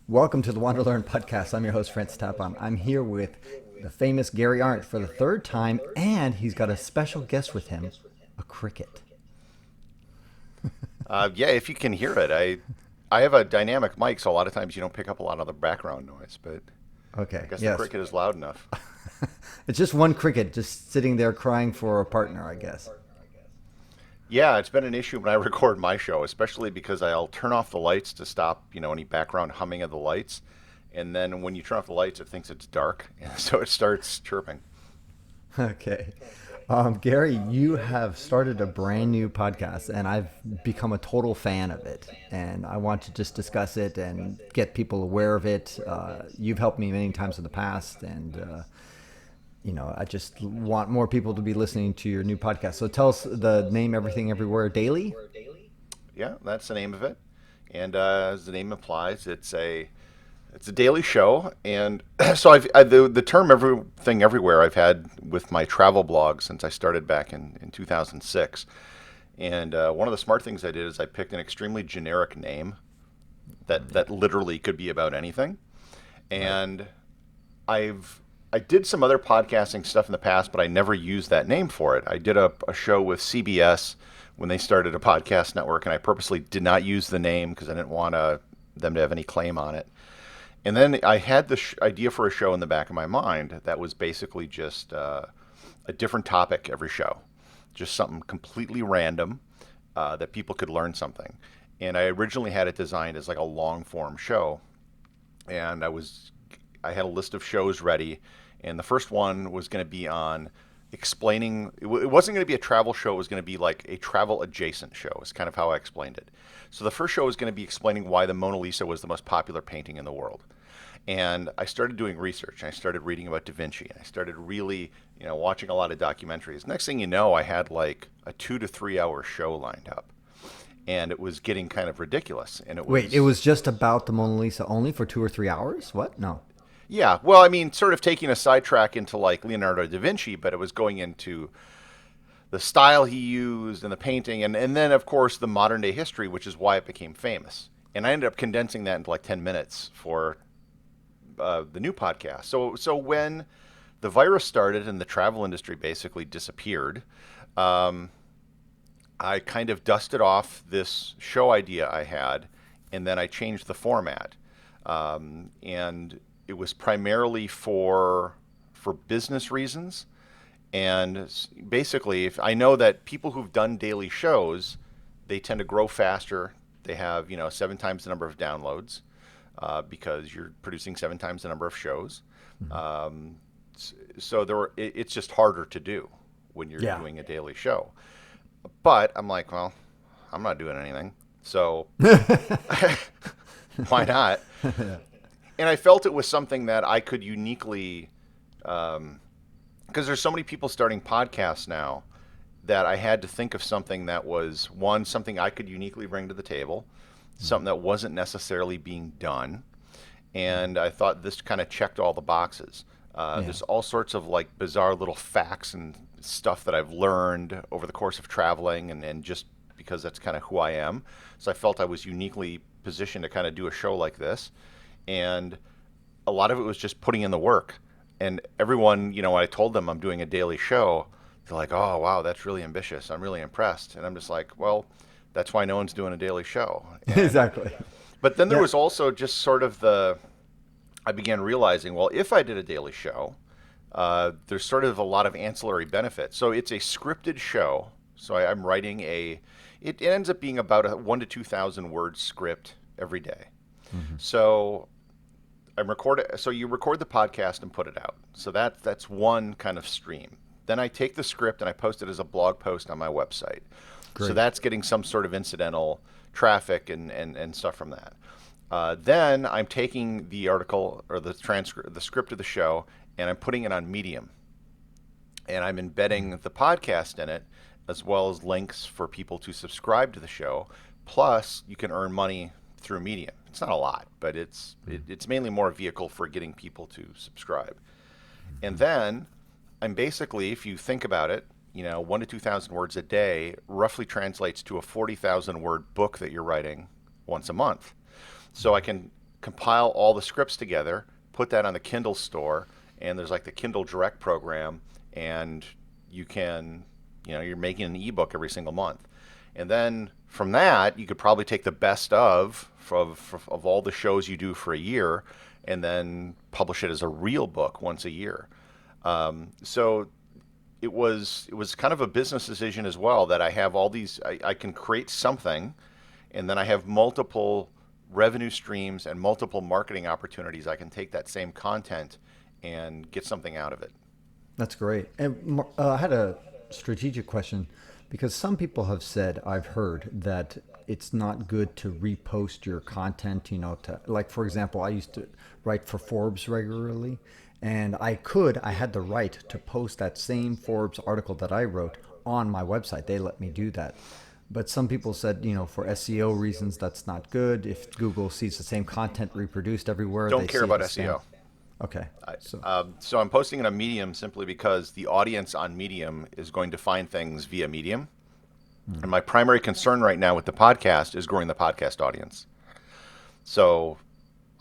Welcome to the Want to Learn podcast. I'm your host, Francis Tapon. I'm here with the famous Gary Arndt for the third time, and he's got a special guest with him, a cricket. Yeah, if you can hear it, I have a dynamic mic, so a lot of times you don't pick up a lot of the background noise, but I Okay, guess the yes. cricket is loud enough. It's just one cricket just sitting there crying for a partner, I guess. Yeah, it's been an issue when I record my show, especially because I'll turn off the lights to stop, any background humming of the lights, and then when you turn off the lights, it thinks it's dark, and so it starts chirping. Okay. Gary, you have started a brand new podcast, and I've become a total fan of it. And I want to just discuss it and get people aware of it. You've helped me many times in the past, and I just want more people to be listening to your new podcast. So tell us the name, Everything Everywhere Daily. Yeah, that's the name of it, and as the name implies, it's a daily show, and so the term everything everywhere I've had with my travel blog since I started back in 2006. And one of the smart things I did is I picked an extremely generic name that literally could be about anything. Right. And I did some other podcasting stuff in the past, but I never used that name for it. I did a show with CBS when they started a podcast network, and I purposely did not use the name because I didn't want them to have any claim on it. And then I had the idea for a show in the back of my mind that was basically just a different topic every show, just something completely random that people could learn something. And I originally had it designed as like a long form show, and I had a list of shows ready, and the first one was going to be on explaining. It wasn't going to be a travel show. It was going to be like a travel adjacent show. Is kind of how I explained it. So the first show was going to be explaining why the Mona Lisa was the most popular painting in the world. And I started doing research. I started reading about Da Vinci. I started really, watching a lot of documentaries. Next thing you know, I had like a 2 to 3 hour show lined up, and it was getting kind of ridiculous. And it Wait, it was, was just about the Mona Lisa only for 2 or 3 hours? What? No. yeah. Well, I mean, sort of taking a sidetrack into like Leonardo da Vinci, but it was going into the style he used and the painting, and then of course the modern day history, which is why it became famous. And I ended up condensing that into like 10 minutes for the new podcast. So when the virus started and the travel industry basically disappeared, um, I kind of dusted off this show idea I had, and then I changed the format. And it was primarily for business reasons. And basically, if I know that people who've done daily shows, they tend to grow faster. They have 7 times the number of downloads because you're producing 7 times the number of shows. Mhm. Um, so it's just harder to do when you're Yeah. doing a daily show. But I'm like, well, I'm not doing anything, so why not? Yeah. And I felt it was something that I could uniquely, because there's so many people starting podcasts now that I had to think of something that was one, something I could uniquely bring to the table, something that wasn't necessarily being done. And I thought this kind of checked all the boxes. Yeah. There's all sorts of like bizarre little facts and stuff that I've learned over the course of traveling, and just because that's kind of who I am. So I felt I was uniquely positioned to kind of do a show like this. And a lot of it was just putting in the work. And everyone, when I told them I'm doing a daily show, they're like, oh, wow, that's really ambitious. I'm really impressed. And I'm just like, well, that's why no one's doing a daily show. And Exactly. but then there Yeah. was also just sort of I began realizing, well, if I did a daily show, there's sort of a lot of ancillary benefits. So it's a scripted show. So I'm writing it ends up being about a 1 to 2 thousand word script every day. Hmm. So so you record the podcast and put it out. So that's one kind of stream. Then I take the script and I post it as a blog post on my website. So Great. that's getting some sort of incidental traffic and stuff from that. Then I'm taking the article or the transcript, the script of the show, and I'm putting it on Medium, and I'm embedding the podcast in it, as well as links for people to subscribe to the show. Plus, you can earn money through Medium. It's not a lot, but it's mainly more a vehicle for getting people to subscribe. And then I'm basically, if you think about it, 1 to 2 thousand words a day roughly translates to a 40,000 word book that you're writing once a month. So I can compile all the scripts together, put that on the Kindle store, and there's like the Kindle Direct program, and you can, you're making an ebook every single month. And then from that, you could probably take the best of all the shows you do for a year and then publish it as a real book once a year. So it was kind of a business decision as well that I have all these, I can create something, and then I have multiple revenue streams and multiple marketing opportunities. I can take that same content and get something out of it. That's great. And I had a strategic question because some people have said, I've heard that it's not good to repost your content, like, for example, I used to write for Forbes regularly, and I had the right to post that same Forbes article that I wrote on my website. They let me do that. But some people said, for SEO reasons, that's not good. If Google sees the same content reproduced everywhere, Don't they care see about it as spam. SEO. Okay. So I'm posting it on Medium simply because the audience on Medium is going to find things via Medium. And my primary concern right now with the podcast is growing the podcast audience. So,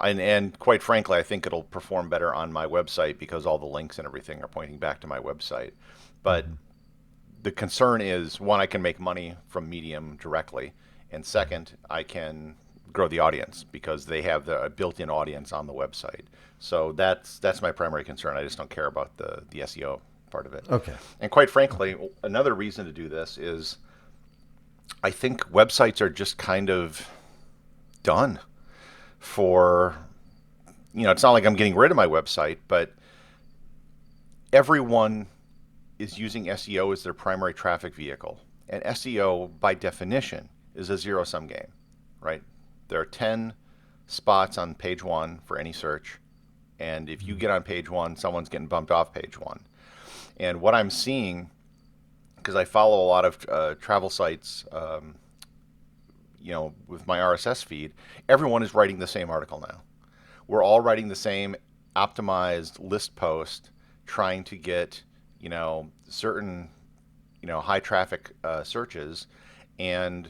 and quite frankly, I think it'll perform better on my website because all the links and everything are pointing back to my website. But the concern is, one, I can make money from Medium directly, and second, I can grow the audience because they have the built-in audience on the website. So that's my primary concern. I just don't care about the SEO part of it. Okay. And quite frankly, another reason to do this is I think websites are just kind of done for, it's not like I'm getting rid of my website, but everyone is using SEO as their primary traffic vehicle. And SEO, by definition, is a zero-sum game, right? There are 10 spots on page one for any search. And if you get on page one, someone's getting bumped off page one. And what I'm seeing, because I follow a lot of travel sites, with my RSS feed, everyone is writing the same article now. We're all writing the same optimized list post, trying to get, certain, high traffic searches, and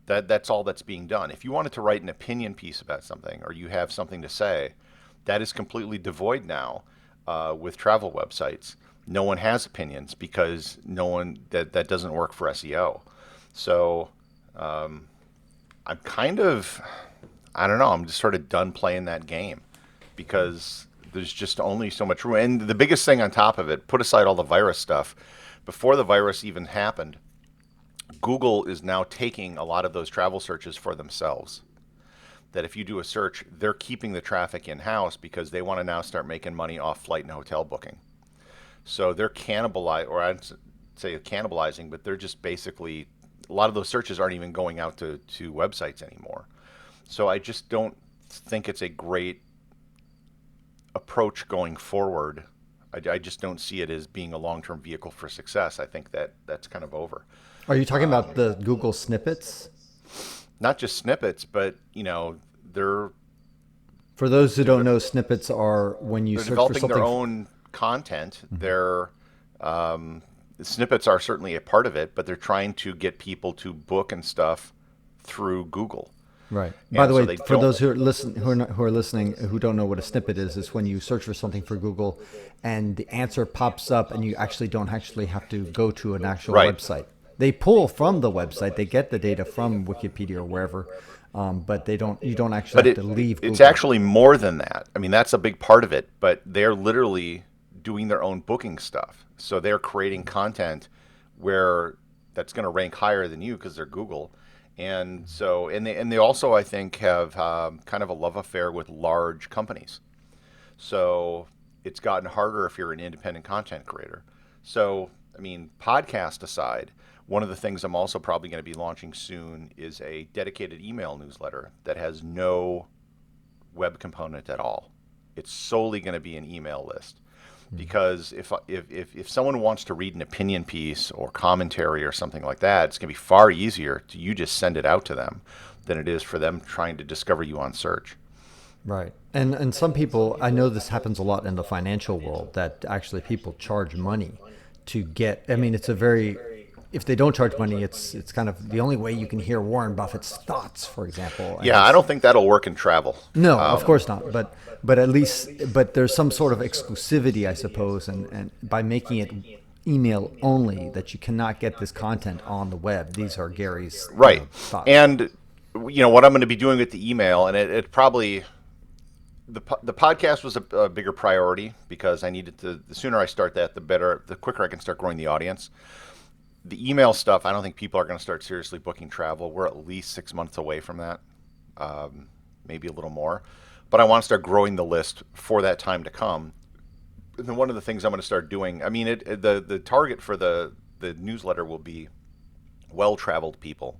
that's all that's being done. If you wanted to write an opinion piece about something, or you have something to say, that is completely devoid now with travel websites. No one has opinions because that doesn't work for SEO. So I'm kind of, I don't know, I'm just sort of done playing that game because there's just only so much room. And the biggest thing on top of it, put aside all the virus stuff, before the virus even happened, Google is now taking a lot of those travel searches for themselves. That if you do a search, they're keeping the traffic in-house because they want to now start making money off flight and hotel booking. So they're cannibalizing, but they're just basically, a lot of those searches aren't even going out to websites anymore. So I just don't think it's a great approach going forward. I just don't see it as being a long-term vehicle for success. I think that's kind of over. Are you talking about the Google snippets? Not just snippets, but they're, for those who don't know, snippets are when you they're search for developing something. their own content. They're snippets are certainly a part of it, but they're trying to get people to book and stuff through Google. Right. By the so way, for those who are listening who don't know what a snippet is when you search for something for Google, and the answer pops up, and you don't have to go to an actual website. They pull from the website. They get the data from Wikipedia or wherever, but you don't actually have to leave Google. It's actually more than that. I mean, that's a big part of it, but they're literally doing their own booking stuff. So they're creating content where that's going to rank higher than you because they're Google. And so, and they also, I think, have kind of a love affair with large companies. So it's gotten harder if you're an independent content creator. So, I mean, podcast aside, one of the things I'm also probably going to be launching soon is a dedicated email newsletter that has no web component at all. It's solely going to be an email list. Because if someone wants to read an opinion piece or commentary or something like that, it's going to be far easier to you just send it out to them than it is for them trying to discover you on search. Right. And some people, I know this happens a lot in the financial world, that actually people charge money to get, I mean, it's a very if they don't charge money, it's kind of the only way you can hear Warren Buffett's thoughts, for example. And Yeah, I don't think that'll work in travel. no, of course not. But at least there's some sort of exclusivity, I suppose, and by making it email only, that you cannot get this content on the web. These are Gary's Right. thoughts. And what I'm going to be doing with the email, and it probably the podcast was a bigger priority because I needed to. The sooner I start that, the quicker I can start growing the audience. The email stuff, I don't think people are going to start seriously booking travel. We're at least 6 months away from that, maybe a little more. But I want to start growing the list for that time to come. And then one of the things I'm going to start doing, I mean, the target for the newsletter will be well-traveled people,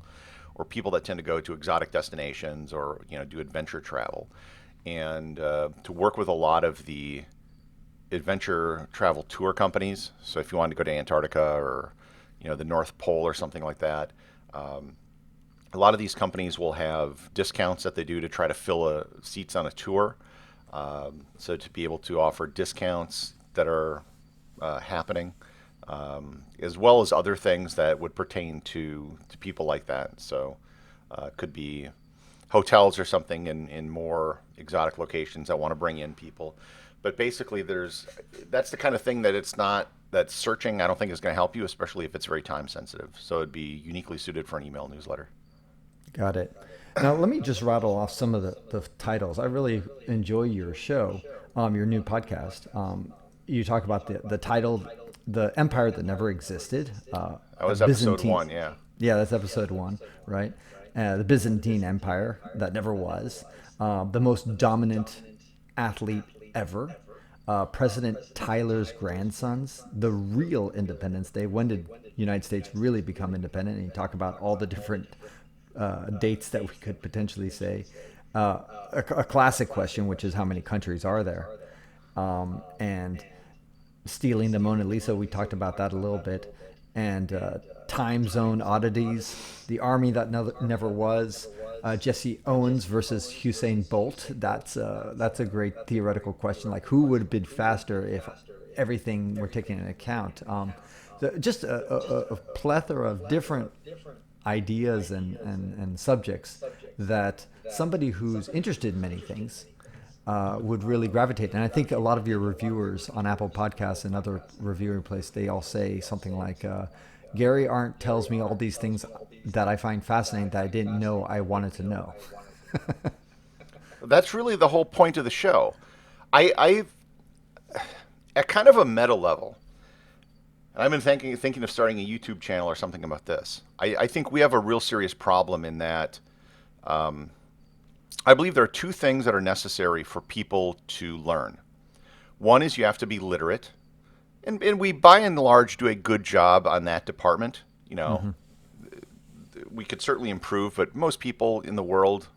or people that tend to go to exotic destinations, or do adventure travel, and to work with a lot of the adventure travel tour companies. So if you wanted to go to Antarctica or the North Pole or something like that, a lot of these companies will have discounts that they do to try to fill seats on a tour. So to be able to offer discounts that are happening, as well as other things that would pertain to people like that. So it could be hotels or something in more exotic locations that want to bring in people. But basically, that's the kind of thing that searching, I don't think, is going to help you, especially if it's very time sensitive. So it'd be uniquely suited for an email newsletter. Got it. Now, let me just rattle off some of the titles. I really enjoy your show, your new podcast. You talk about the title, The Empire That Never Existed. That was episode 1, yeah. Yeah, that's episode 1, right? The Byzantine Empire That Never Was. The Most Dominant Athlete Ever. President Tyler's Grandsons. The Real Independence Day. When did the United States really become independent? And you talk about all the different dates that we could potentially say. A classic question, which is how many countries are there? And stealing the Mona Lisa, we talked about that a little bit. And time zone oddities, the army that never was, Jesse Owens versus Usain Bolt. That's a great theoretical question. Like, who would have been faster if everything were taken into account? Just a plethora of different ideas and subjects that somebody who's interested in many things would really gravitate. And I think a lot of your reviewers on Apple Podcasts and other reviewing places, they all say something like, Gary Arndt tells me all these things that I find fascinating that I didn't know I wanted to know. That's really the whole point of the show. I at kind of a meta level, and I've been thinking of starting a YouTube channel or something about this. I think we have a real serious problem in that I believe there are two things that are necessary for people to learn. One is you have to be literate. And we, by and large, do a good job on that department. We could certainly improve, but most people in the world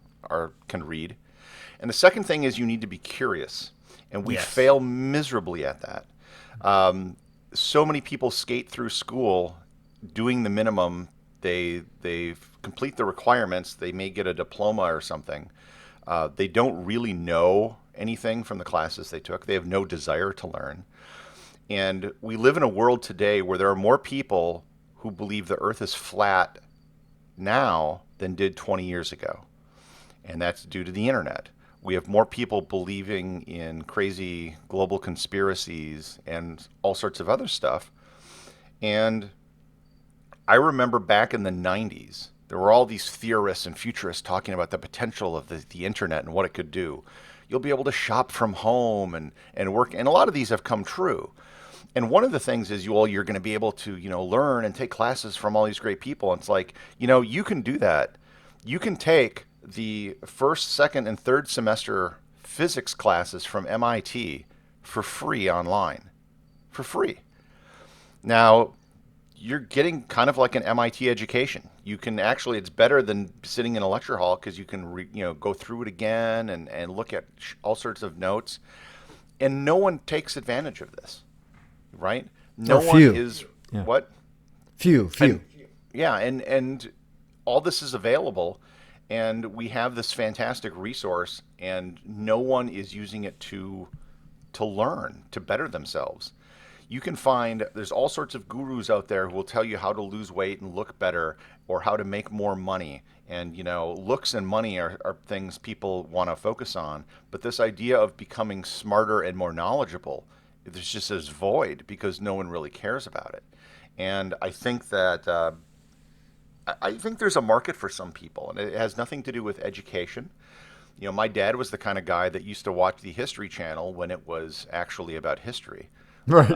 can read. And the second thing is you need to be curious. And we fail miserably at that. So many people skate through school doing the minimum. They complete the requirements. They may get a diploma or something. They don't really know anything from the classes they took. They have no desire to learn. And we live in a world today where there are more people who believe the earth is flat now than did 20 years ago. And that's due to the internet. We have more people believing in crazy global conspiracies and all sorts of other stuff. And I remember back in the 90s, there were all these theorists and futurists talking about the potential of the internet and what it could do. You'll be able to shop from home and work. And a lot of these have come true. And one of the things is you're going to be able to, learn and take classes from all these great people. And it's like, you can do that. You can take the first, second, and third semester physics classes from MIT for free online. For free. Now, you're getting kind of like an MIT education. You can actually, it's better than sitting in a lecture hall because you can, go through it again and look at all sorts of notes. And no one takes advantage of this. Right? No one is what? Few. And all this is available, and we have this fantastic resource, and no one is using it to learn, to better themselves. You can find there's all sorts of gurus out there who will tell you how to lose weight and look better or how to make more money. And looks and money are things people want to focus on. But this idea of becoming smarter and more knowledgeable, there's just this void because no one really cares about it. And I think that I think there's a market for some people, and it has nothing to do with education. My dad was the kind of guy that used to watch the History Channel when it was actually about history. Right.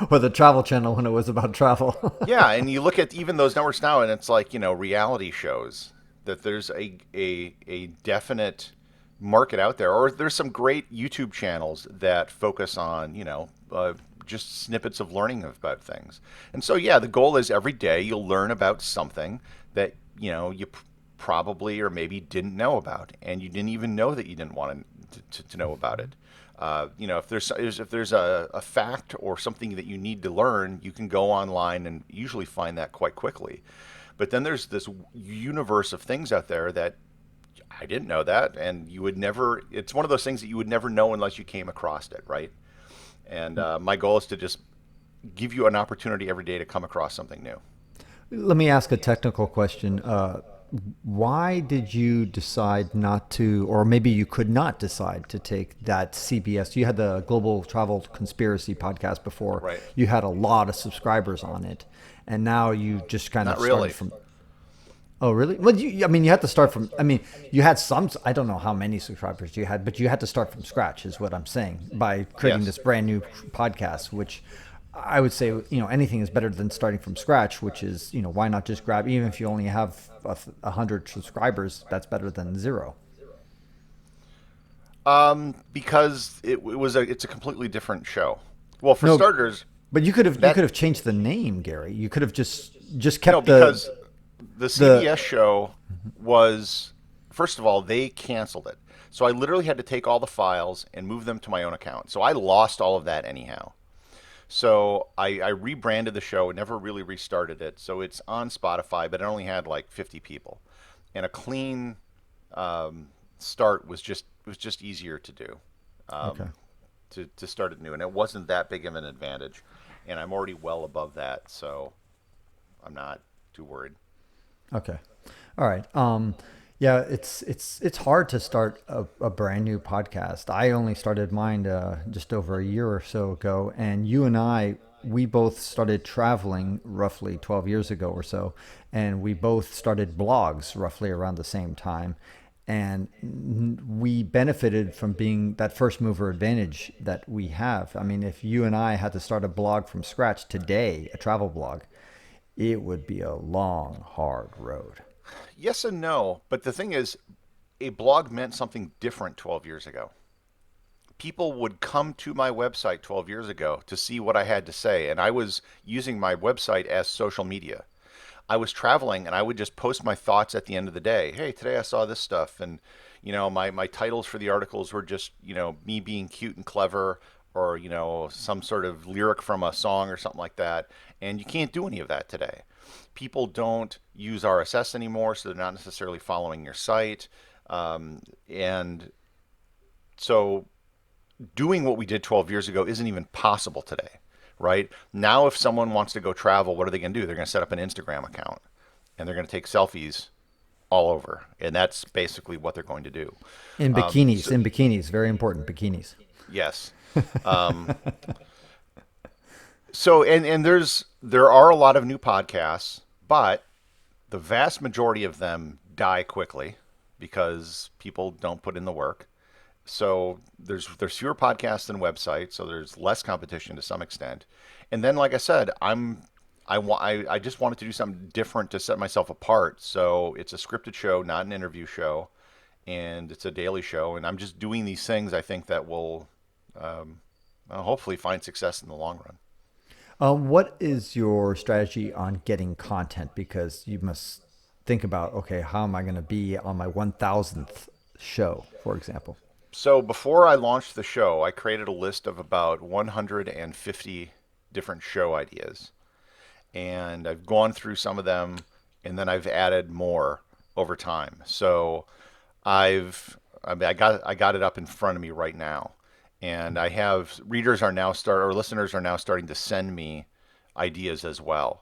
Or the Travel Channel when it was about travel. Yeah, and you look at even those networks now, and it's like reality shows that there's a definite market out there, or there's some great YouTube channels that focus on just snippets of learning about things. And so yeah, the goal is every day you'll learn about something that you probably or maybe didn't know about, and you didn't even know that you didn't want to know about it. If there's a fact or something that you need to learn, you can go online and usually find that quite quickly. But then there's this universe of things out there that I didn't know that, and you would never. It's one of those things that you would never know unless you came across it, right? And my goal is to just give you an opportunity every day to come across something new. Let me ask a technical question. Why did you decide not to, or maybe you could not decide to take that CBS? You had the Global Travel Conspiracy podcast before. Right. You had a lot of subscribers on it, and now you just kind Not of really. started from. Oh, really? Well, I mean, you had to start from. I mean, you had some. I don't know how many subscribers you had, but you had to start from scratch, is what I'm saying, by creating Yes. this brand new podcast. Which I would say, anything is better than starting from scratch. Which is, why not just grab? Even if you only have 100 subscribers, that's better than zero. Because it's a completely different show. Well, for No, starters, but you that could have changed the name, Gary. You could have just no, kept because the the. CBS show was, first of all, they canceled it. So I literally had to take all the files and move them to my own account. So I lost all of that anyhow. So I rebranded the show, never really restarted it. So it's on Spotify, but it only had like 50 people, and a clean start was just easier to do, Okay. to start it new, and it wasn't that big of an advantage, and I'm already well above that, so I'm not too worried. Okay. All right. Yeah, it's hard to start a brand new podcast. I only started mine just over a year or so ago, and you and we both started traveling roughly 12 years ago or so, and we both started blogs roughly around the same time. And we benefited from being that first mover advantage that we have. I mean, if you and I had to start a blog from scratch today, a travel blog, it would be a long, hard road. Yes and no, but the thing is, a blog meant something different 12 years ago. People would come to my website 12 years ago to see what I had to say, and I was using my website as social media. I was traveling and I would just post my thoughts at the end of the day. Hey, today I saw this stuff. And, my titles for the articles were just, me being cute and clever, or, some sort of lyric from a song or something like that. And you can't do any of that today. People don't use RSS anymore, so they're not necessarily following your site. And so doing what we did 12 years ago isn't even possible today, right? Now, if someone wants to go travel, what are they going to do? They're going to set up an Instagram account and they're going to take selfies all over. And that's basically what they're going to do. So, In bikinis, very important, bikinis. yes. So, and there are a lot of new podcasts, but the vast majority of them die quickly because people don't put in the work. So there's fewer podcasts than websites, so there's less competition to some extent. And then, like I said, I just wanted to do something different to set myself apart. So it's a scripted show, not an interview show, and it's a daily show. And I'm just doing these things I think that will hopefully find success in the long run. What is your strategy on getting content? Because you must think about, okay, how am I going to be on my 1000th show, for example? So before I launched the show, I created a list of about 150 different show ideas. And I've gone through some of them, and then I've added more over time. So I got it up in front of me right now. and I have readers are now start or listeners are now starting to send me ideas as well.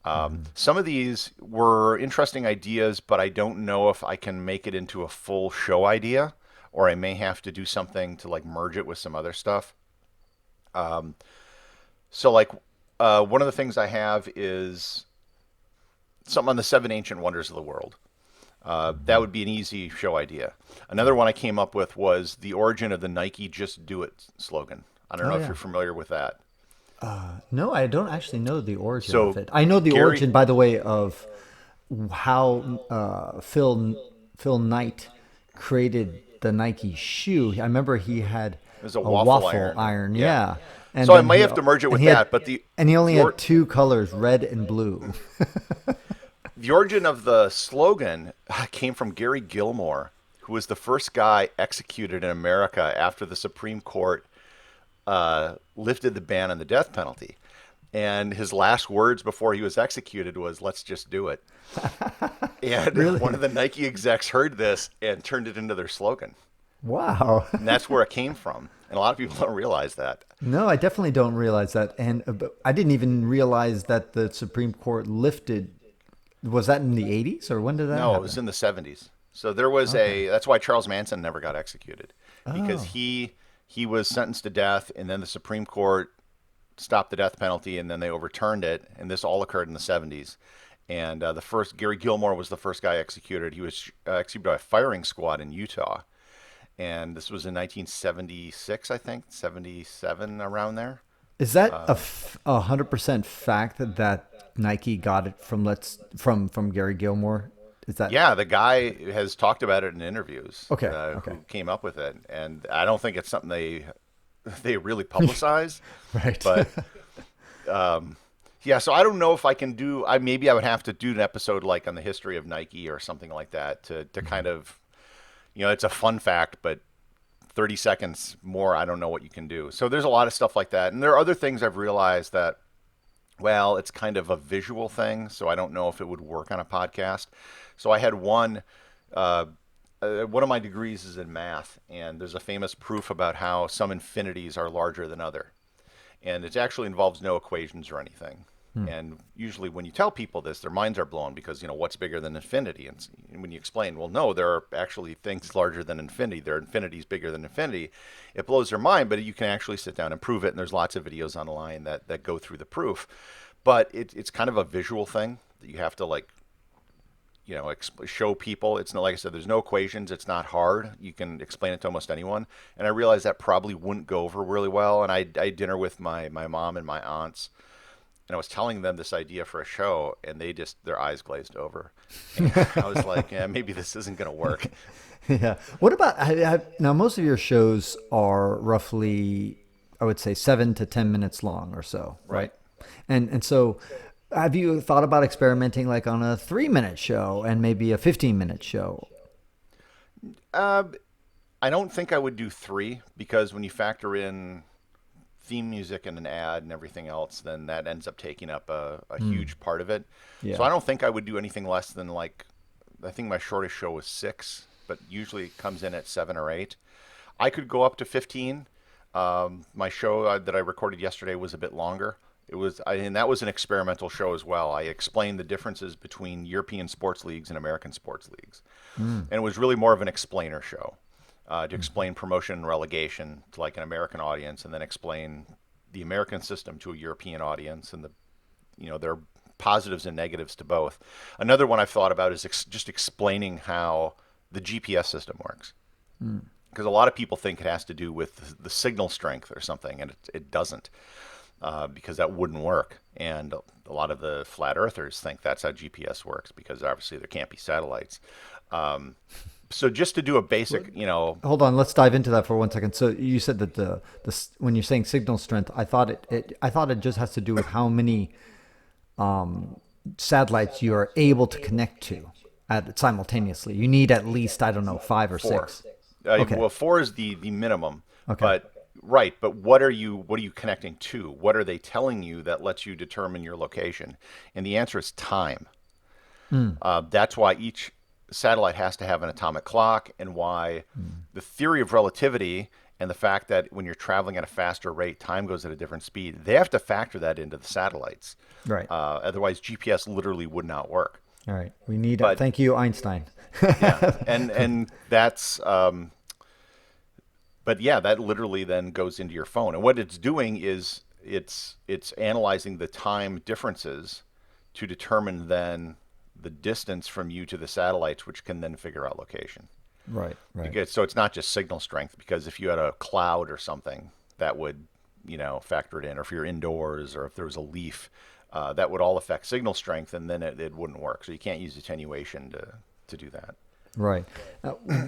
Hmm. Some of these were interesting ideas, but I don't know if I can make it into a full show idea, or I may have to do something to like merge it with some other stuff. So like one of the things I have is something on the seven ancient wonders of the world. That would be an easy show idea. Another one I came up with was the origin of the Nike "Just Do It" slogan. I don't Oh know if yeah. you're familiar with that. No, I don't actually know the origin of So it. I know the Gary, origin, by the way, of how Phil Knight created the Nike shoe. I remember he had there's a a waffle waffle iron. iron, Yeah. yeah, and So I then may have to merge it with he had that, but the and he only the, had or, two colors, red and blue. the origin of the slogan came from Gary Gilmore, who was the first guy executed in America after the Supreme Court lifted the ban on the death penalty. And his last words before he was executed was, "Let's just do it." And one Really? of the Nike execs heard this and turned it into their slogan. Wow. And that's where it came from. And a lot of people don't realize that. No, I definitely don't realize that, and but I didn't even realize that the Supreme Court lifted. Was that in the 80s or when did that No, it was happen? in the 70s. So there was Okay. that's why Charles Manson never got executed, because Oh. he was sentenced to death, and then the Supreme Court stopped the death penalty, and then they overturned it, and this all occurred in the 70s. And the first Gary Gilmore was the first guy executed. He was executed by a firing squad in Utah, and this was in 1976, I think, 77 around there. Is that 100% fact that Nike got it from from Gary Gilmore? Is that Yeah, the guy has talked about it in interviews. okay? Okay. Who came up with it, and I don't think it's something they really publicize, Right. but yeah. So I don't know if I can do. Maybe I would have to do an episode like on the history of Nike or something like that to kind of, it's a fun fact, but 30 seconds more, I don't know what you can do. So there's a lot of stuff like that, and there are other things I've realized that, well, it's kind of a visual thing, so I don't know if it would work on a podcast. So I had one of my degrees is in math, and there's a famous proof about how some infinities are larger than other, and it actually involves no equations or anything. Hmm. And usually, when you tell people this, their minds are blown because what's bigger than infinity? And when you explain, well, no, there are actually things larger than infinity. There are infinities bigger than infinity. It blows their mind, but you can actually sit down and prove it. And there's lots of videos online that go through the proof. But it's kind of a visual thing that you have to show people. It's not, like I said, there's no equations. It's not hard. You can explain it to almost anyone. And I realized that probably wouldn't go over really well. And I had dinner with my mom and my aunts, and I was telling them this idea for a show, and their eyes glazed over. And I was like, yeah, maybe this isn't going to work. Yeah. What about now? Most of your shows are roughly, I would say, 7 to 10 minutes long or so, right? Right. And so, have you thought about experimenting like on a 3 minute show and maybe a 15 minute show? Uh, I don't think I would do three, because when you factor in theme music and an ad and everything else, then that ends up taking up a Hmm. huge part of it. So Yeah. I don't think I would do anything less than I think my shortest show was six, but usually it comes in at 7 or 8. I could go up to 15. My show that I recorded yesterday was a bit longer. And that was an experimental show as well. I explained the differences between European sports leagues and American sports leagues, Mm. and it was really more of an explainer show, to explain promotion and relegation to like an American audience, and then explain the American system to a European audience, and there are positives and negatives to both. Another one I've thought about is just explaining how the GPS system works, Mm. because a lot of people think it has to do with the signal strength or something, and it doesn't, because that wouldn't work. And a lot of the flat earthers think that's how GPS works, because obviously there can't be satellites. So just to do a basic, Hold on, let's dive into that for 1 second. So you said that when you're saying signal strength, I thought it just has to do with how many satellites you are able to connect to simultaneously. You need at least, I don't know, five or four. six. Okay. Well, four is the minimum. Okay. But right, but what are you connecting to? What are they telling you that lets you determine your location? And the answer is time. Mm. That's why each satellite has to have an atomic clock, and why the theory of relativity and the fact that when you're traveling at a faster rate, time goes at a different speed. They have to factor that into the satellites. Right. Otherwise, GPS literally would not work. All right. We need. But Thank you, Einstein. yeah, and that's but yeah, that literally then goes into your phone. And what it's doing is it's analyzing the time differences to determine then the distance from you to the satellites, which can then figure out location. Right. Right. Because so it's not just signal strength. Because if you had a cloud or something, that would factor it in. Or if you're indoors, or if there was a leaf, that would all affect signal strength, and then it wouldn't work. So you can't use attenuation to do that. Right.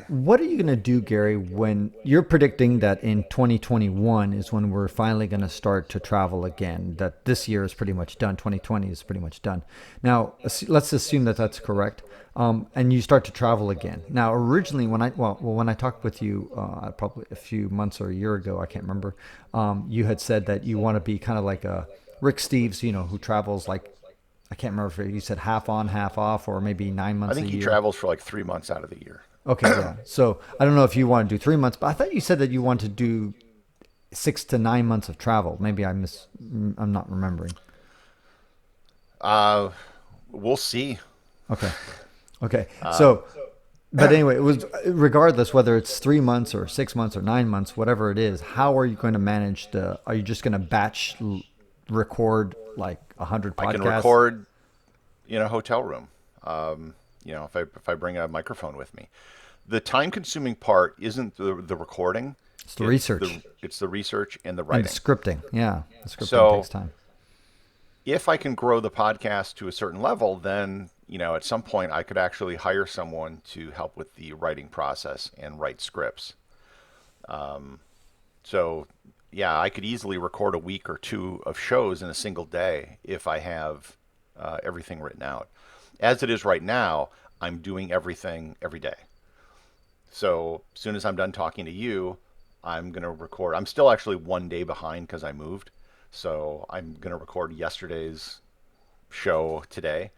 What are you going to do, Gary, when you're predicting that in 2021 is when we're finally going to start to travel again? That this year is pretty much done. 2020 is pretty much done. Now, let's assume that that's correct. And you start to travel again. Now, originally, when I talked with you probably a few months or a year ago, I can't remember, you had said that you want to be kind of like a Rick Steves, who travels like, I can't remember if you said half on, half off, or maybe 9 months I think a he year. travels for like 3 months out of the year. Okay, yeah. So I don't know if you want to do 3 months, but I thought you said that you want to do 6 to 9 months of travel. Maybe I'm not remembering. We'll see. Okay. Okay. So, but anyway, it was regardless whether it's 3 months or 6 months or 9 months, whatever it is. How are you going to manage are you just going to batch record like 100 podcasts? I can record in a hotel room. If I bring a microphone with me. The time-consuming part isn't the recording. It's the research. It's the research and the And writing. the scripting. Yeah, the scripting So takes time. if I can grow the podcast to a certain level, then at some point I could actually hire someone to help with the writing process and write scripts. So yeah, I could easily record a week or two of shows in a single day if I have everything written out. As it is right now, I'm doing everything every day. So as soon as I'm done talking to you, I'm going to record. I'm still actually 1 day behind because I moved. So I'm going to record yesterday's show today.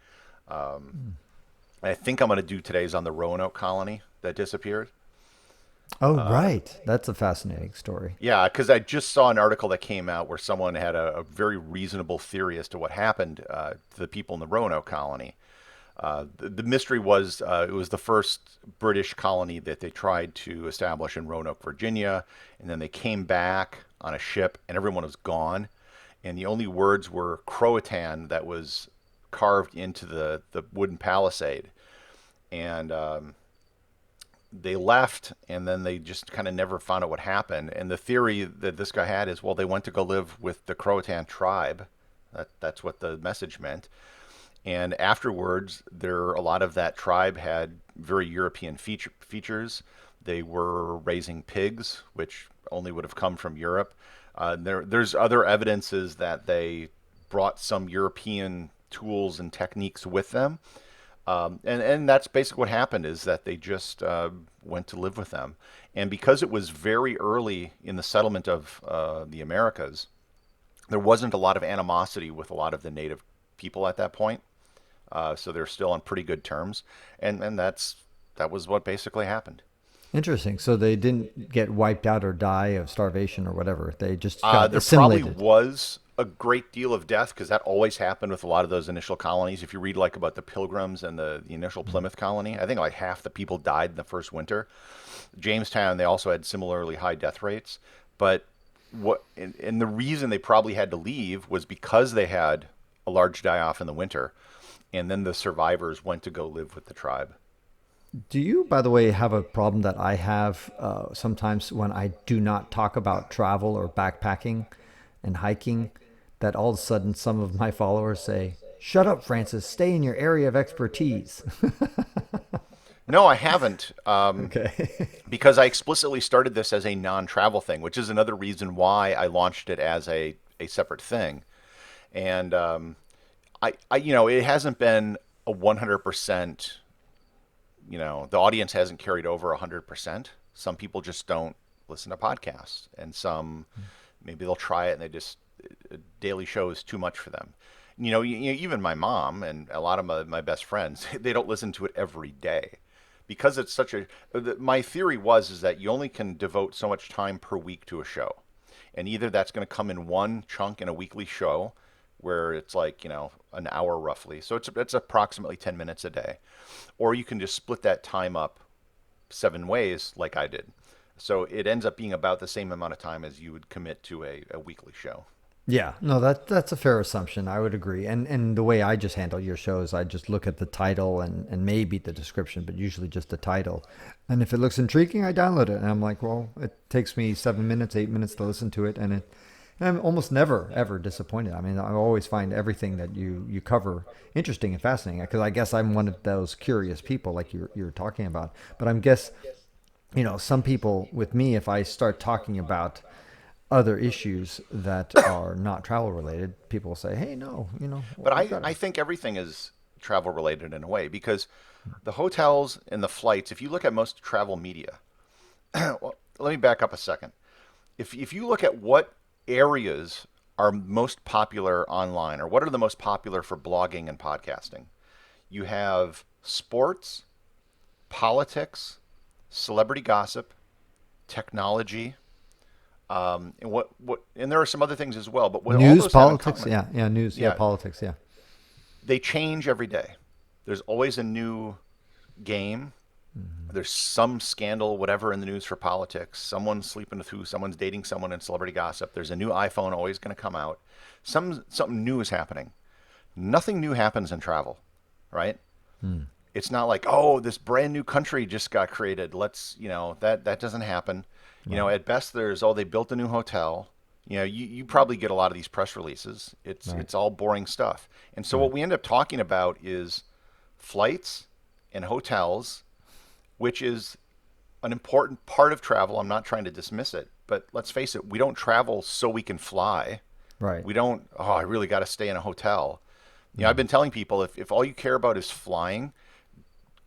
I think I'm going to do today's on the Roanoke colony that disappeared. Oh, right. That's a fascinating story. Yeah, because I just saw an article that came out where someone had a very reasonable theory as to what happened to the people in the Roanoke colony. The mystery was it was the first British colony that they tried to establish in Roanoke, Virginia, and then they came back on a ship and everyone was gone. And the only words were Croatan that was carved into the wooden palisade. And they left, and then they just kind of never found out what happened. And the theory that this guy had is, well, they went to go live with the Croatan tribe. That's what the message meant. And afterwards, a lot of that tribe had very European features. They were raising pigs, which only would have come from Europe. There's other evidences that they brought some European tools and techniques with them. And that's basically what happened, is that they just went to live with them. And because it was very early in the settlement of the Americas, there wasn't a lot of animosity with a lot of the native people at that point. So they're still on pretty good terms. And that was what basically happened. Interesting. So they didn't get wiped out or die of starvation or whatever. They just got assimilated. There probably was a great deal of death, because that always happened with a lot of those initial colonies. If you read like about the Pilgrims and the initial Plymouth colony, I think like half the people died in the first winter. Jamestown, they also had similarly high death rates. But and the reason they probably had to leave was because they had a large die-off in the winter, and then the survivors went to go live with the tribe. Do you, by the way, have a problem that I have sometimes when I do not talk about travel or backpacking and hiking, that all of a sudden some of my followers say, "Shut up, Francis, stay in your area of expertise"? No, I haven't. Okay. Because I explicitly started this as a non-travel thing, which is another reason why I launched it as a separate thing. And it hasn't been a 100%. The audience hasn't carried over 100%. Some people just don't listen to podcasts, and some maybe they'll try it and a daily show is too much for them. Even my mom and a lot of my best friends, they don't listen to it every day, because it's such a. My theory is that you only can devote so much time per week to a show, and either that's going to come in one chunk in a weekly show, where it's like an hour roughly, so it's approximately 10 minutes a day, or you can just split that time up 7 ways like I did. So it ends up being about the same amount of time as you would commit to a weekly show. Yeah, no, that's a fair assumption. I would agree. And the way I just handle your shows, I just look at the title and maybe the description, but usually just the title. And if it looks intriguing, I download it. And I'm like, well, it takes me 7 minutes, 8 minutes to listen to it, and I'm almost never ever disappointed. I mean, I always find everything that you cover interesting and fascinating, because I guess I'm one of those curious people like you're talking about. But I'm guess some people with me, if I start talking about other issues that are not travel related, people will say, "Hey, no, But we've I got it." think everything is travel related in a way, because the hotels and the flights, if you look at most travel media, well, let me back up a second. If you look at what areas are most popular online, or what are the most popular for blogging and podcasting, you have sports, politics, celebrity gossip, technology, and there are some other things as well. But what all News, those have in politics, common, yeah, news, yeah, yeah, politics, yeah, they change every day. There's always a new game. There's some scandal, whatever, in the news for politics. Someone's sleeping with who, someone's dating someone in celebrity gossip. There's a new iPhone always going to come out. Something new is happening. Nothing new happens in travel, right? It's not like, oh, this brand new country just got created. That doesn't happen. right, At best there's, oh, they built a new hotel. You probably get a lot of these press releases. It's right, it's all boring stuff. And so right, what we end up talking about is flights and hotels, which is an important part of travel. I'm not trying to dismiss it, but let's face it, we don't travel so we can fly. right. We don't, oh, I really got to stay in a hotel. I've been telling people, if all you care about is flying,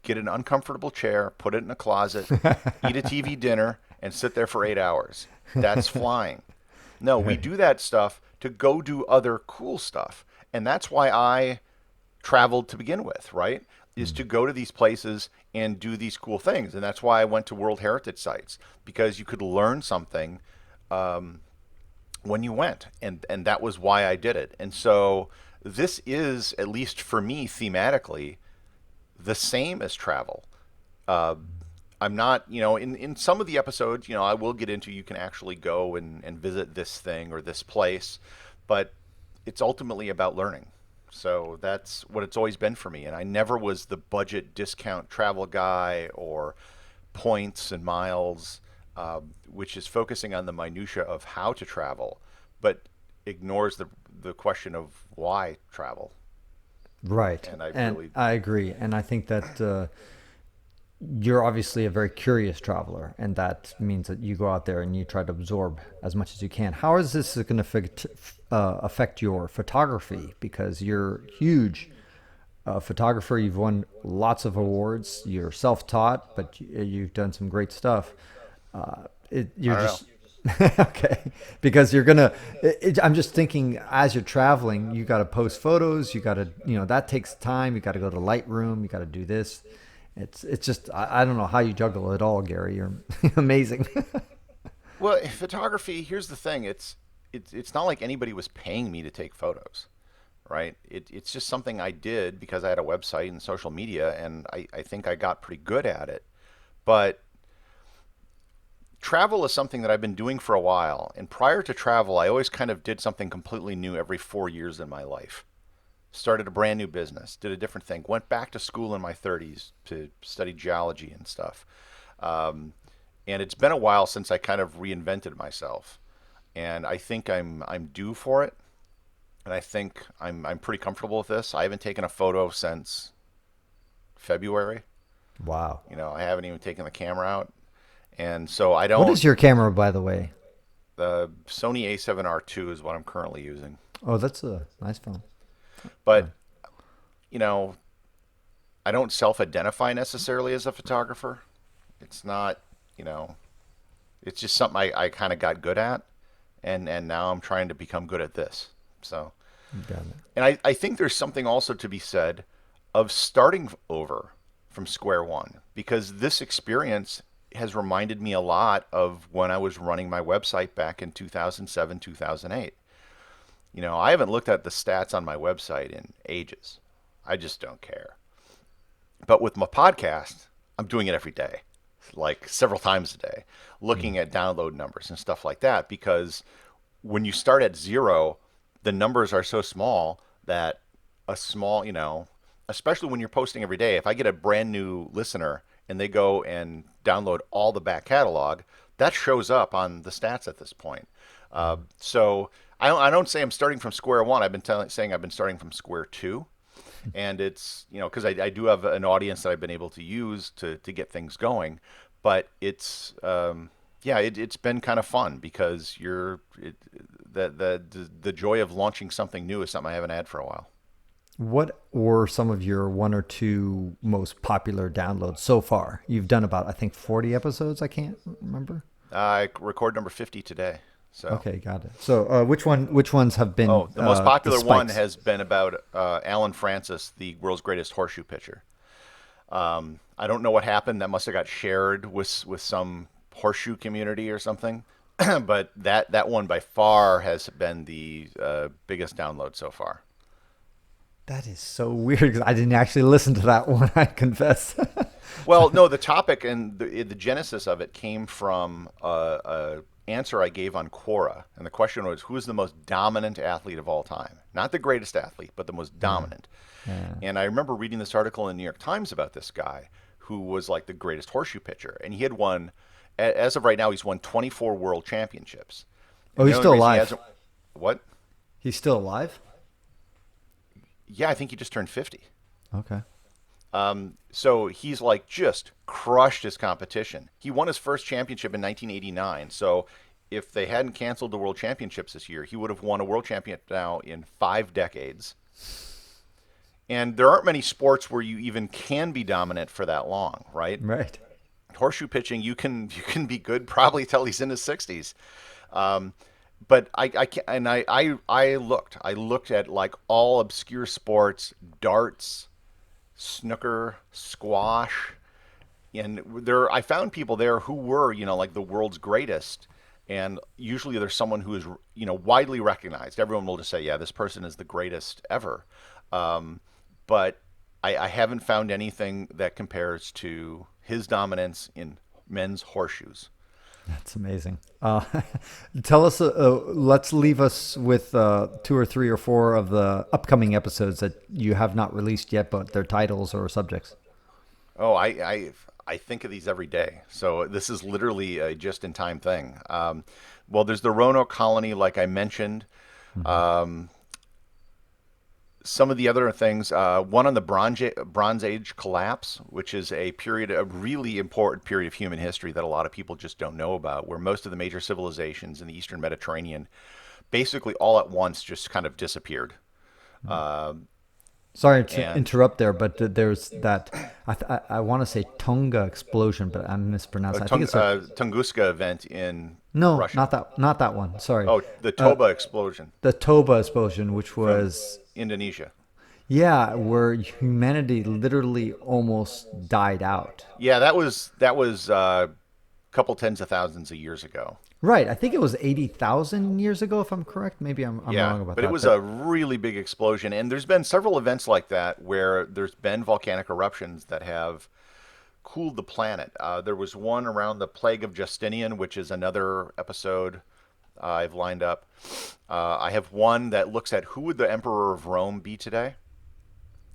get an uncomfortable chair, put it in a closet, eat a TV dinner, and sit there for 8 hours. That's flying. No, we Right. do that stuff to go do other cool stuff. And that's why I traveled to begin with, right? Is to go to these places and do these cool things. And that's why I went to World Heritage sites, because you could learn something when you went. And that was why I did it. And so this is, at least for me, thematically, the same as travel. Uh, I'm not, in some of the episodes, I will get into, you can actually go and visit this thing or this place, but it's ultimately about learning. So that's what it's always been for me. And I never was the budget discount travel guy, or points and miles, which is focusing on the minutia of how to travel, but ignores the question of why travel. Right. And I And really, I agree. And I think that you're obviously a very curious traveler, and that means that you go out there and you try to absorb as much as you can. How is this going to affect your photography? Because you're huge photographer. You've won lots of awards. You're self-taught, but you've done some great stuff. I You're don't know. just okay, because you're gonna. I'm just thinking, as you're traveling, you got to post photos. You got to, that takes time. You got to go to Lightroom. You got to do this. It's just I don't know how you juggle it all, Gary. You're amazing. Well, photography, here's the thing. It's not like anybody was paying me to take photos, right? It's just something I did because I had a website and social media, and I think I got pretty good at it. But travel is something that I've been doing for a while. And prior to travel, I always kind of did something completely new every 4 years in my life. Started a brand new business, did a different thing, went back to school in my 30s to study geology and stuff. Um, and it's been a while since I kind of reinvented myself. And I think I'm due for it. And I think I'm pretty comfortable with this. I haven't taken a photo since February. Wow. I haven't even taken the camera out. And so I What don't. is your camera, by the way? The Sony A7R II is what I'm currently using. Oh, that's a nice phone. But, you know, I don't self-identify necessarily as a photographer. It's not, you know, it's just something I kind of got good at, and now I'm trying to become good at this. So, Got it. and I think there's something also to be said of starting over. from square one, because this experience has reminded me a lot of when I was running my website back in 2007, 2008. I haven't looked at the stats on my website in ages. I just don't care. But with my podcast, I'm doing it every day, like several times a day, looking at download numbers and stuff like that, because when you start at zero, the numbers are so small that a small, especially when you're posting every day, if I get a brand new listener and they go and download all the back catalog, that shows up on the stats at this point. So I don't say I'm starting from square one. I've been saying I've been starting from square two. And it's, because I do have an audience that I've been able to use to get things going. But it's, it's been kind of fun because the joy of launching something new is something I haven't had for a while. What were some of your one or two most popular downloads so far? You've done about, I think, 40 episodes. I can't remember. I record number 50 today. So okay, got it. So which ones have been? Oh, the most popular the one spikes? has been about Alan Francis, the world's greatest horseshoe pitcher. I don't know what happened. That must have got shared with some horseshoe community or something. But that one by far has been the biggest download so far. That is so weird because I didn't actually listen to that one, I confess. Well, no, the topic and the genesis of it came from a answer I gave on Quora. And the question was, who is the most dominant athlete of all time? Not the greatest athlete, but the most dominant. Yeah. And I remember reading this article in the New York Times about this guy who was like the greatest horseshoe pitcher. And he had won, as of right now, he's won 24 world championships. Oh, he's still alive. What? He's still alive? Yeah, I think he just turned 50. Okay. So he's like just crushed his competition. He won his first championship in 1989. So if they hadn't canceled the World Championships this year, he would have won a World Championship now in 5 decades. And there aren't many sports where you even can be dominant for that long, right? Right. Horseshoe pitching, you can be good probably till he's in his 60s. But I looked at like all obscure sports, darts, snooker, squash, and I found people there who were, like the world's greatest. And usually there's someone who is, widely recognized. Everyone will just say, yeah, this person is the greatest ever. But I haven't found anything that compares to his dominance in men's horseshoes. That's amazing. Tell us, let's leave us with 2 or 3 or 4 of the upcoming episodes that you have not released yet, but their titles or subjects. Oh, I think of these every day. So this is literally a just-in-time thing. Well, there's the Roanoke colony, like I mentioned. Mm-hmm. Some of the other things, one on the Bronze Age collapse, which is a really important period of human history that a lot of people just don't know about, where most of the major civilizations in the Eastern Mediterranean basically all at once just kind of disappeared. Sorry to interrupt there, but there's that, I want to say Tonga explosion, but I'm mispronouncing. I think it's Tunguska event in no, Russia. not that one. Sorry. Oh, the Toba explosion. The Toba explosion, which was Indonesia. Yeah, where humanity literally almost died out. Yeah, that was a couple tens of thousands of years ago. Right. I think it was 80,000 years ago, if I'm correct. Maybe I'm wrong about that. But it was a really big explosion. And there's been several events like that where there's been volcanic eruptions that have cooled the planet. There was one around the Plague of Justinian, which is another episode I've lined up. I have one that looks at who would the Emperor of Rome be today.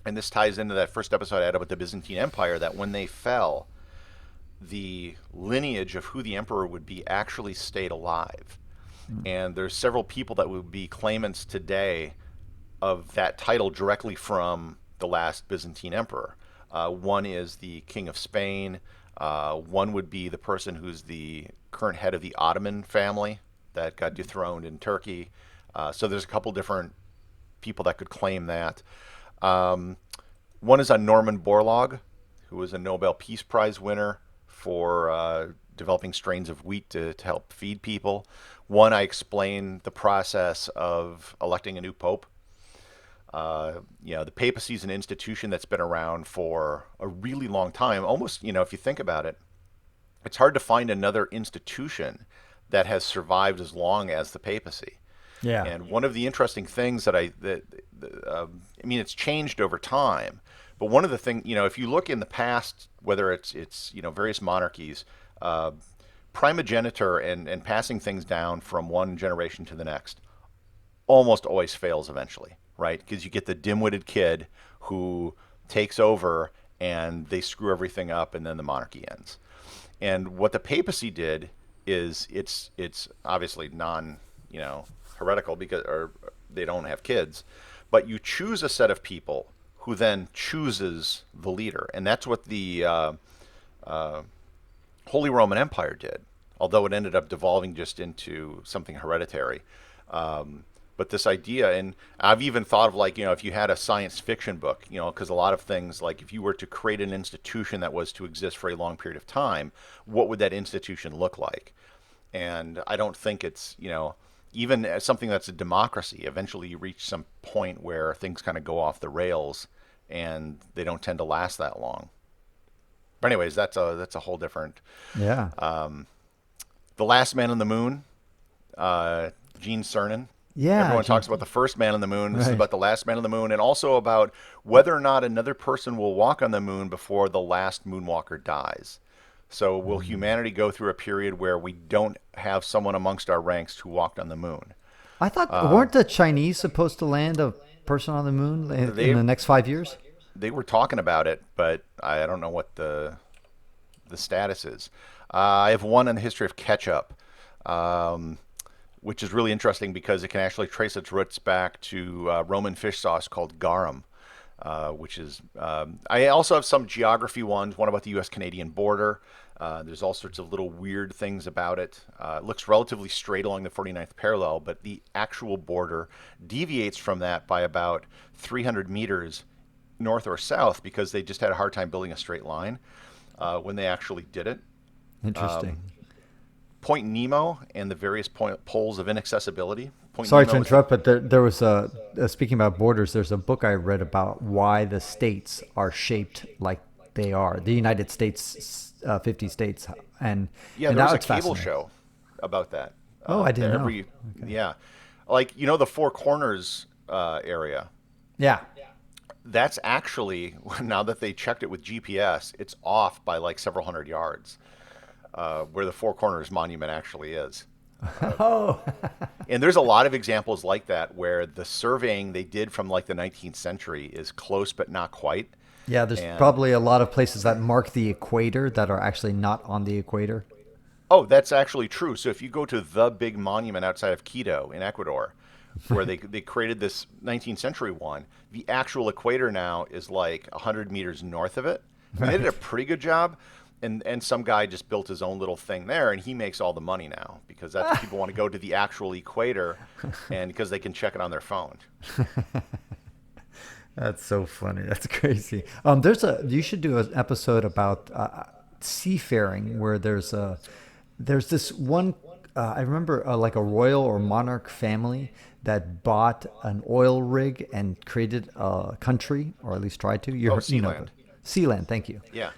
And this ties into that first episode I had about the Byzantine Empire, that when they fell, the lineage of who the emperor would be actually stayed alive. And there's several people that would be claimants today of that title directly from the last Byzantine emperor. One is the King of Spain. One would be the person who's the current head of the Ottoman family that got dethroned in Turkey. So there's a couple different people that could claim that. One is on Norman Borlaug, who was a Nobel Peace Prize winner for developing strains of wheat to help feed people. One, I explain the process of electing a new pope. The papacy is an institution that's been around for a really long time. Almost, if you think about it, it's hard to find another institution that has survived as long as the papacy. Yeah. And one of the interesting things it's changed over time. But one of the things, if you look in the past, whether it's various monarchies, primogeniture and passing things down from one generation to the next almost always fails eventually, right? Because you get the dim-witted kid who takes over and they screw everything up, and then the monarchy ends. And what the papacy did is it's obviously heretical because or they don't have kids, but you choose a set of people who then chooses the leader, and that's what the Holy Roman Empire did, although it ended up devolving just into something hereditary. But this idea, and I've even thought of if you had a science fiction book, because a lot of things, like if you were to create an institution that was to exist for a long period of time, what would that institution look like? And I don't think it's, even as something that's a democracy, eventually you reach some point where things kind of go off the rails and they don't tend to last that long. But anyways, that's a whole different. Yeah. The Last Man on the Moon, Gene Cernan. Yeah. Everyone talks about the first man on the moon. This is Right. about the last man on the moon, and also about whether or not another person will walk on the moon before the last moonwalker dies. So will humanity go through a period where we don't have someone amongst our ranks who walked on the moon? I thought weren't the Chinese supposed to land a person on the moon in They the next 5 years? they were talking about it, but I don't know what the status is. I have one in the history of ketchup. Which is really interesting because it can actually trace its roots back to Roman fish sauce called garum, which is. I also have some geography ones, one about the U.S.-Canadian border. There's all sorts of little weird things about it. It looks relatively straight along the 49th parallel, but the actual border deviates from that by about 300 meters north or south because they just had a hard time building a straight line when they actually did it. Interesting. Point Nemo and the various poles of inaccessibility. Point Sorry Nemo to is interrupt, but there was speaking about borders, there's a book I read about why the states are shaped like they are. The United States, 50 states, and yeah, and there was now a it's cable fascinating. show about that. Oh, I didn't know. Okay. Yeah, like the Four Corners area. Yeah. That's actually now that they checked it with GPS, it's off by like several hundred yards. Where the Four Corners Monument actually is. Oh. And there's a lot of examples like that where the surveying they did from like the 19th century is close but not quite. Yeah, there's And probably a lot of places that mark the equator that are actually not on the equator. oh, that's actually true. So if you go to the big monument outside of Quito in Ecuador, where they created this 19th century one, the actual equator now is like 100 meters north of it. I mean, they did a pretty good job. And some guy just built his own little thing there, and he makes all the money now because that's people want to go to the actual equator, and because they can check it on their phone. That's so funny. That's crazy. You should do an episode about seafaring where there's this one. I remember like a royal or monarch family that bought an oil rig and created a country, or at least tried to. Sealand. Sealand. Thank you. Yeah.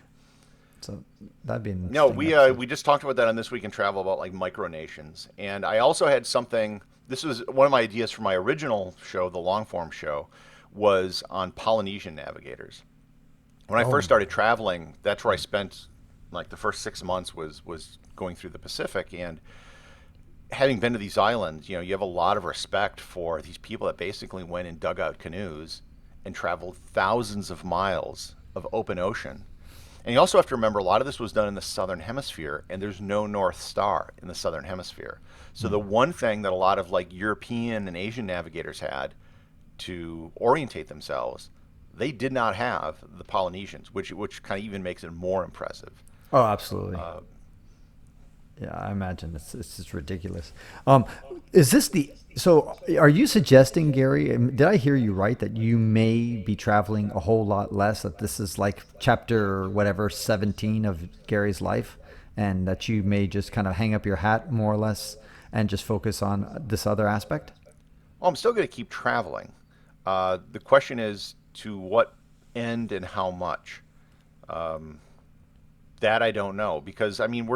So that'd be an No, interesting episode. we just talked about that on This Week in Travel about like micronations, and I also had something. This was one of my ideas for my original show, the long form show, was on Polynesian navigators. When I first started traveling, that's where I spent like the first 6 months was going through the Pacific, and having been to these islands, you have a lot of respect for these people that basically went in dugout canoes and traveled thousands of miles of open ocean. And you also have to remember a lot of this was done in the southern hemisphere, and there's no North Star in the southern hemisphere. So the one thing that a lot of like European and Asian navigators had to orientate themselves, they did not have the Polynesians, which kind of even makes it more impressive. Oh, absolutely. Yeah, I imagine it's just ridiculous. Is this so are you suggesting, Gary, did I hear you right, that you may be traveling a whole lot less, that this is like chapter whatever 17 of Gary's life, and that you may just kind of hang up your hat more or less and just focus on this other aspect? Well, I'm still going to keep traveling. The question is to what end and how much. That I don't know because I mean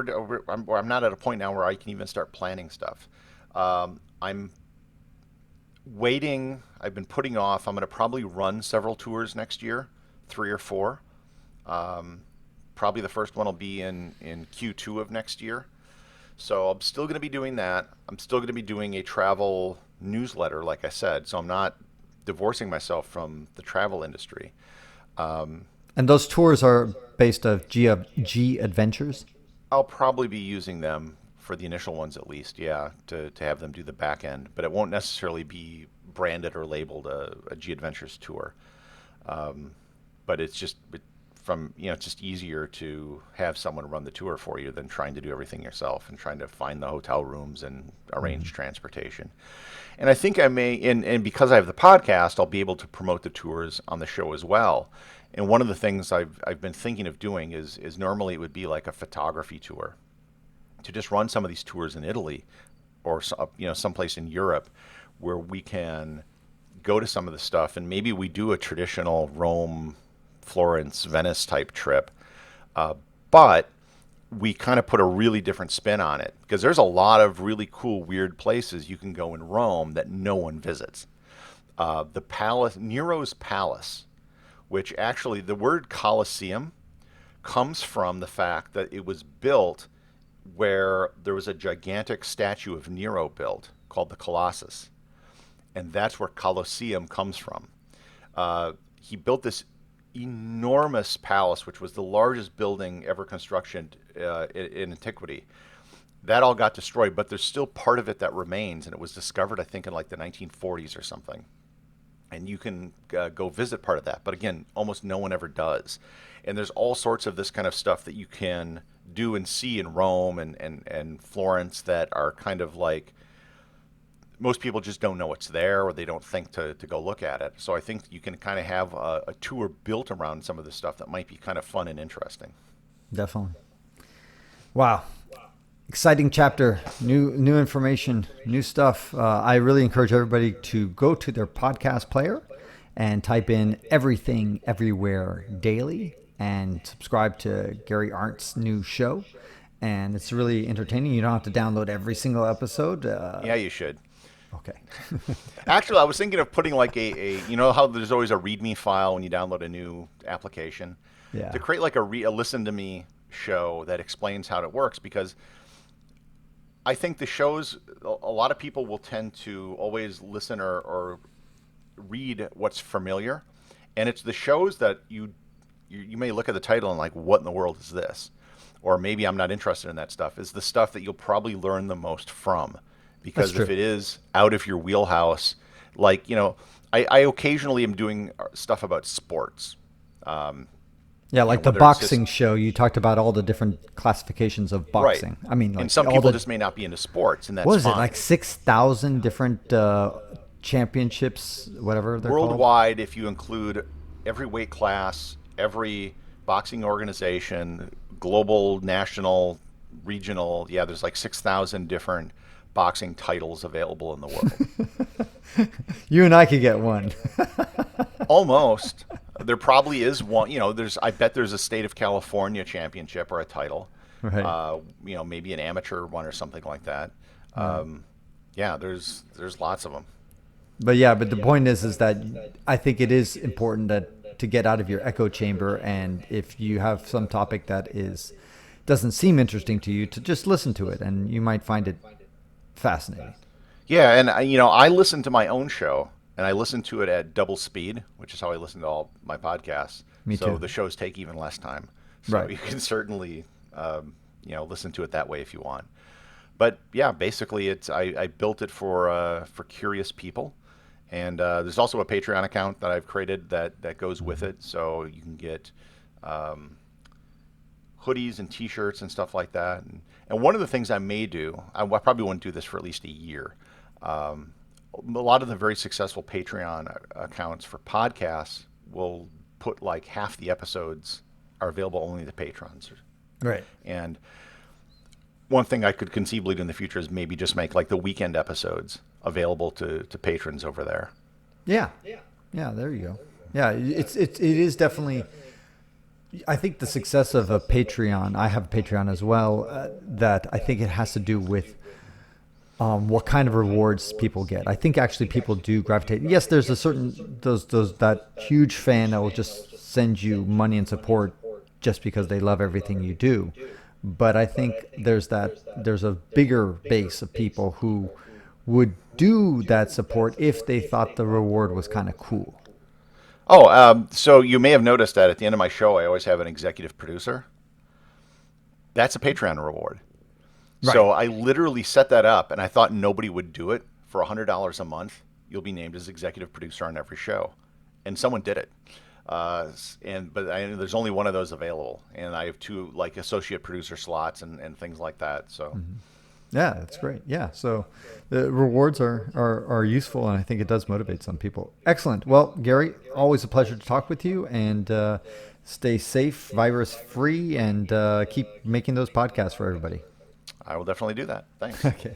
I'm not at a point now where I can even start planning stuff. I'm waiting. I've been putting off. I'm going to probably run several tours next year, 3 or 4. Um, Probably the first one will be in Q2 of next year. So I'm still going to be doing that. I'm still going to be doing a travel newsletter, like I said. So I'm not divorcing myself from the travel industry. Um, And those tours are based of G Adventures. I'll probably be using them for the initial ones at least, yeah, to have them do the back end. But it won't necessarily be branded or labeled a G Adventures tour. Um, but it's just it's just easier to have someone run the tour for you than trying to do everything yourself and trying to find the hotel rooms and arrange transportation. And I think I may, and because I have the podcast, I'll be able to promote the tours on the show as well. And one of the things I've been thinking of doing is normally it would be like a photography tour to just run some of these tours in Italy or someplace in Europe where we can go to some of the stuff and maybe we do a traditional Rome, Florence, Venice type trip, but we kind of put a really different spin on it because there's a lot of really cool, weird places you can go in Rome that no one visits. The palace, Nero's palace, which actually the word Colosseum comes from the fact that it was built where there was a gigantic statue of Nero built called the Colossus. And that's where Colosseum comes from. He built this enormous palace, which was the largest building ever constructed in antiquity. That all got destroyed, but there's still part of it that remains, and it was discovered, I think, in like the 1940s or something. And you can go visit part of that. But again, almost no one ever does. And there's all sorts of this kind of stuff that you can do and see in Rome and Florence that are kind of like most people just don't know it's there or they don't think to go look at it. So I think you can kind of have a tour built around some of this stuff that might be kind of fun and interesting. Definitely. Wow. Exciting chapter, new information, new stuff. I really encourage everybody to go to their podcast player and type in Everything Everywhere Daily and subscribe to Gary Arndt's new show. And it's really entertaining. You don't have to download every single episode. Yeah, you should. Okay. Actually, I was thinking of putting like you know how there's always a README file when you download a new application? Yeah. To create like a listen to me show that explains how it works because I think the shows, a lot of people will tend to always listen or read what's familiar. And it's the shows that you may look at the title and like, what in the world is this? Or maybe I'm not interested in that stuff. Is the stuff that you'll probably learn the most from. Because if it is out of your wheelhouse, like, I occasionally am doing stuff about sports. Yeah, like the boxing show, you talked about all the different classifications of boxing. Right. I mean, like and some people just may not be into sports, and that's what is fine. it, like 6,000 different championships, whatever they're worldwide, if you include every weight class, every boxing organization, global, national, regional, yeah, there's like 6,000 different boxing titles available in the world. You and I could get one. Almost. There probably is one. I bet there's a state of California championship or a title. Right. Maybe an amateur one or something like that. Yeah, there's lots of them. But the point is that I think it is important to get out of your echo chamber, and if you have some topic that doesn't seem interesting to you, to just listen to it, and you might find it fascinating. Yeah, and I listen to my own show. And I listen to it at double speed, which is how I listen to all my podcasts. Me too. So the shows take even less time. So right. You can certainly, listen to it that way if you want. But yeah, basically, I built it for curious people, and there's also a Patreon account that I've created that goes with it, so you can get hoodies and T-shirts and stuff like that. And one of the things I may do, I probably wouldn't do this for at least a year. A lot of the very successful Patreon accounts for podcasts will put like half the episodes are available only to patrons. Right. And one thing I could conceivably do in the future is maybe just make like the weekend episodes available to patrons over there. Yeah. Yeah, there you go. Yeah, it is definitely. I think the success of a Patreon. I have a Patreon as well. That I think it has to do with what kind of rewards people get. I think actually people do gravitate. Yes, there's a certain those that huge fan that will just send you money and support just because they love everything you do. But I think there's a bigger base of people who would do that support if they thought the reward was kind of cool. Oh, so you may have noticed that at the end of my show, I always have an executive producer. That's a Patreon reward. Right. So I literally set that up, and I thought nobody would do it. For $100 a month, you'll be named as executive producer on every show, and someone did it. There's only one of those available, and I have two like associate producer slots and things like that. So Yeah, that's great. Yeah, so the rewards are useful, and I think it does motivate some people. Excellent. Well, Gary, always a pleasure to talk with you, and stay safe, virus free, and keep making those podcasts for everybody. I will definitely do that. Thanks. Okay.